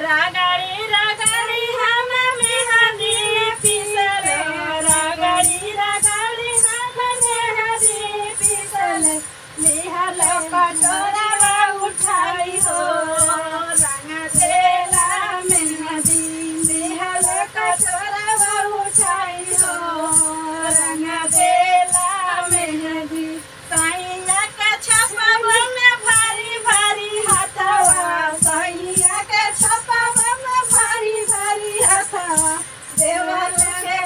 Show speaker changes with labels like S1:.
S1: रगड़ी रगड़ी हम मेहंदी पिसल रगड़ी रगड़ी हम मेहंदी पिसल निहल कटोरा उठाई हो रंग देला मेहंदी निहल कटोरा उठाई हो रंग देला मेहंदी सैया के छपब में भारी भारी हथवा सैया के छपब में भारी भारी हथवा देवल के